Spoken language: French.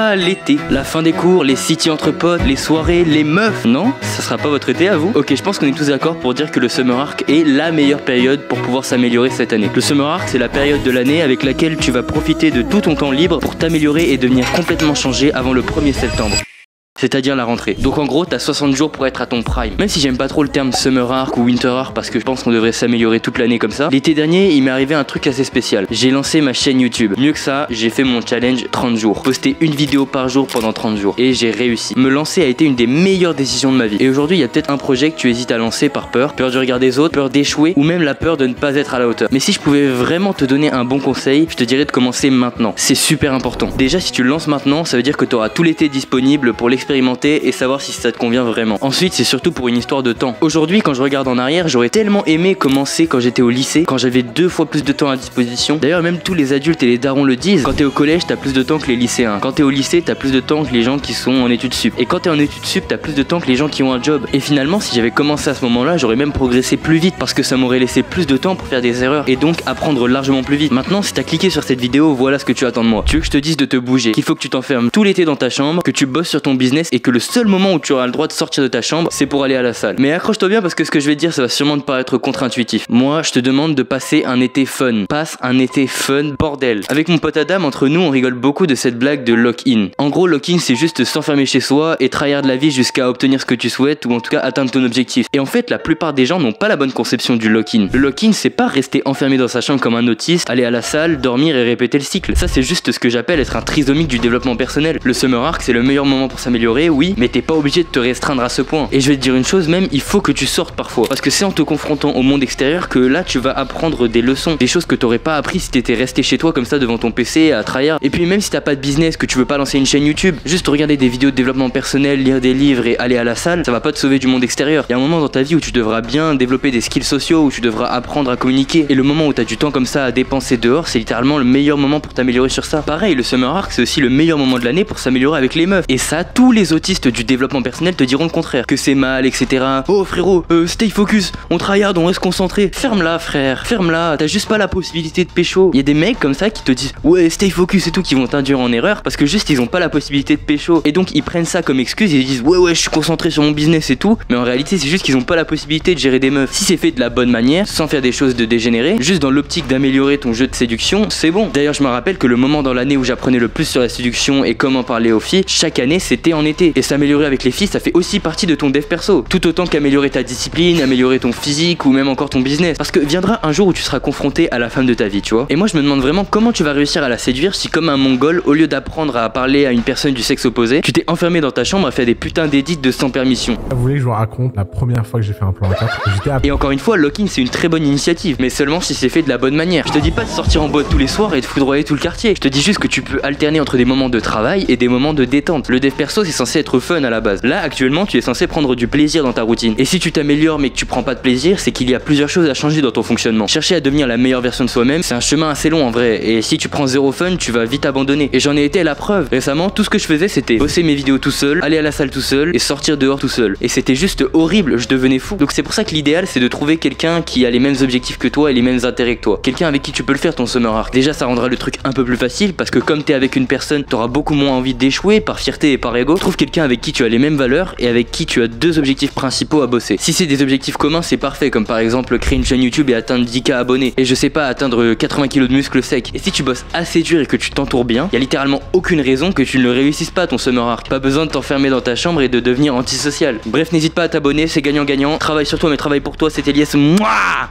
pas l'été. La fin des cours, les cités entre potes, les soirées, les meufs. Non, ça sera pas votre été à vous. Ok, je pense qu'on est tous d'accord pour dire que le Summer Arc est la meilleure période pour pouvoir s'améliorer cette année. Le Summer Arc, c'est la période de l'année avec laquelle tu vas profiter de tout ton temps libre pour t'améliorer et devenir complètement changé avant le 1er septembre. C'est-à-dire la rentrée. Donc en gros, t'as 60 jours pour être à ton prime. Même si j'aime pas trop le terme Summer Arc ou Winter Arc parce que je pense qu'on devrait s'améliorer toute l'année comme ça. L'été dernier, il m'est arrivé un truc assez spécial. J'ai lancé ma chaîne YouTube. Mieux que ça, j'ai fait mon challenge 30 jours. Poster une vidéo par jour pendant 30 jours. Et j'ai réussi. Me lancer a été une des meilleures décisions de ma vie. Et aujourd'hui, il y a peut-être un projet que tu hésites à lancer par peur. Peur du regard des autres, peur d'échouer ou même la peur de ne pas être à la hauteur. Mais si je pouvais vraiment te donner un bon conseil, je te dirais de commencer maintenant. C'est super important. Déjà, si tu le lances maintenant, ça veut dire que tu auras tout l'été disponible pour l'expérimenter et savoir si ça te convient vraiment. Ensuite, c'est surtout pour une histoire de temps. Aujourd'hui, quand je regarde en arrière, j'aurais tellement aimé commencer quand j'étais au lycée, quand j'avais 2 fois plus de temps à disposition. D'ailleurs, même tous les adultes et les darons le disent. Quand t'es au collège, t'as plus de temps que les lycéens. Quand t'es au lycée, t'as plus de temps que les gens qui sont en études sup. Et quand t'es en études sup, t'as plus de temps que les gens qui ont un job. Et finalement, si j'avais commencé à ce moment-là, j'aurais même progressé plus vite parce que ça m'aurait laissé plus de temps pour faire des erreurs et donc apprendre largement plus vite. Maintenant, si t'as cliqué sur cette vidéo, voilà ce que tu attends de moi. Tu veux que je te dise de te bouger, qu'il faut que tu t'enfermes tout l'été dans ta chambre, que tu bosses sur ton business et que le seul moment où tu auras le droit de sortir de ta chambre, c'est pour aller à la salle. Mais accroche-toi bien parce que ce que je vais te dire, ça va sûrement te paraître contre-intuitif. Moi, je te demande de passer un été fun. Passe un été fun, bordel. Avec mon pote Adam, entre nous, on rigole beaucoup de cette blague de lock-in. En gros, lock-in, c'est juste s'enfermer chez soi et tryhard de la vie jusqu'à obtenir ce que tu souhaites ou en tout cas atteindre ton objectif. Et en fait, la plupart des gens n'ont pas la bonne conception du lock-in. Le lock-in, c'est pas rester enfermé dans sa chambre comme un autiste, aller à la salle, dormir et répéter le cycle. Ça, c'est juste ce que j'appelle être un trisomique du développement personnel. Le Summer Arc, c'est le meilleur moment pour s'améliorer, oui, mais t'es pas obligé de te restreindre à ce point. Et je vais te dire une chose, même il faut que tu sortes parfois parce que c'est en te confrontant au monde extérieur que là tu vas apprendre des leçons, des choses que t'aurais pas appris si t'étais resté chez toi comme ça devant ton PC à tryhard. Et puis même si t'as pas de business, que tu veux pas lancer une chaîne YouTube, juste regarder des vidéos de développement personnel, lire des livres et aller à la salle, ça va pas te sauver du monde extérieur. Il y a un moment dans ta vie où tu devras bien développer des skills sociaux, où tu devras apprendre à communiquer, et le moment où t'as du temps comme ça à dépenser dehors, c'est littéralement le meilleur moment pour t'améliorer sur ça. Pareil, le Summer Arc, c'est aussi le meilleur moment de l'année pour s'améliorer avec les meufs. Et ça, tous les autistes du développement personnel te diront le contraire, que c'est mal, etc. Oh frérot, stay focus, on tryhard, on reste concentré. Ferme-la frère, ferme-la, t'as juste pas la possibilité de pécho. Il y a des mecs comme ça qui te disent ouais stay focus et tout, qui vont t'induire en erreur parce que juste ils ont pas la possibilité de pécho. Et donc ils prennent ça comme excuse et ils disent ouais je suis concentré sur mon business et tout. Mais en réalité c'est juste qu'ils ont pas la possibilité de gérer des meufs. Si c'est fait de la bonne manière, sans faire des choses de dégénéré, juste dans l'optique d'améliorer ton jeu de séduction, c'est bon. D'ailleurs je me rappelle que le moment dans l'année où j'apprenais le plus sur la séduction et comment parler aux filles, chaque année c'était en été. Et s'améliorer avec les filles, ça fait aussi partie de ton dev perso. Tout autant qu'améliorer ta discipline, améliorer ton physique ou même encore ton business. Parce que viendra un jour où tu seras confronté à la femme de ta vie, tu vois. Et moi je me demande vraiment comment tu vas réussir à la séduire si comme un mongol, au lieu d'apprendre à parler à une personne du sexe opposé, tu t'es enfermé dans ta chambre à faire des putains d'édits de sans permission. Vous voulez que je vous raconte la première fois que j'ai fait un plan à 4? Et encore une fois, lock-in c'est une très bonne initiative, mais seulement si c'est fait de la bonne manière. Je te dis pas de sortir en boîte tous les soirs et de foudroyer tout le quartier. Je te dis juste que tu peux alterner entre des moments de travail et des moments de détente. Le dev perso c'est censé être fun à la base. Là actuellement tu es censé prendre du plaisir dans ta routine. Et si tu t'améliores mais que tu prends pas de plaisir, c'est qu'il y a plusieurs choses à changer dans ton fonctionnement. Chercher à devenir la meilleure version de soi-même, c'est un chemin assez long en vrai. Et si tu prends zéro fun, tu vas vite abandonner. Et j'en ai été à la preuve. Récemment, tout ce que je faisais, c'était bosser mes vidéos tout seul, aller à la salle tout seul et sortir dehors tout seul. Et c'était juste horrible, je devenais fou. Donc c'est pour ça que l'idéal, c'est de trouver quelqu'un qui a les mêmes objectifs que toi et les mêmes intérêts que toi. Quelqu'un avec qui tu peux le faire ton Summer Arc. Déjà, ça rendra le truc un peu plus facile parce que comme t'es avec une personne, t'auras beaucoup moins envie d'échouer par fierté et par ego. Trouve quelqu'un avec qui tu as les mêmes valeurs et avec qui tu as 2 objectifs principaux à bosser. Si c'est des objectifs communs, c'est parfait, comme par exemple créer une chaîne YouTube et atteindre 10K abonnés et je sais pas, atteindre 80 kg de muscles secs. Et si tu bosses assez dur et que tu t'entoures bien, y a littéralement aucune raison que tu ne le réussisses pas ton Summer Arc. Pas besoin de t'enfermer dans ta chambre et de devenir antisocial. Bref, n'hésite pas à t'abonner, c'est gagnant-gagnant. Travaille sur toi mais travaille pour toi, c'était Elias. Mouah.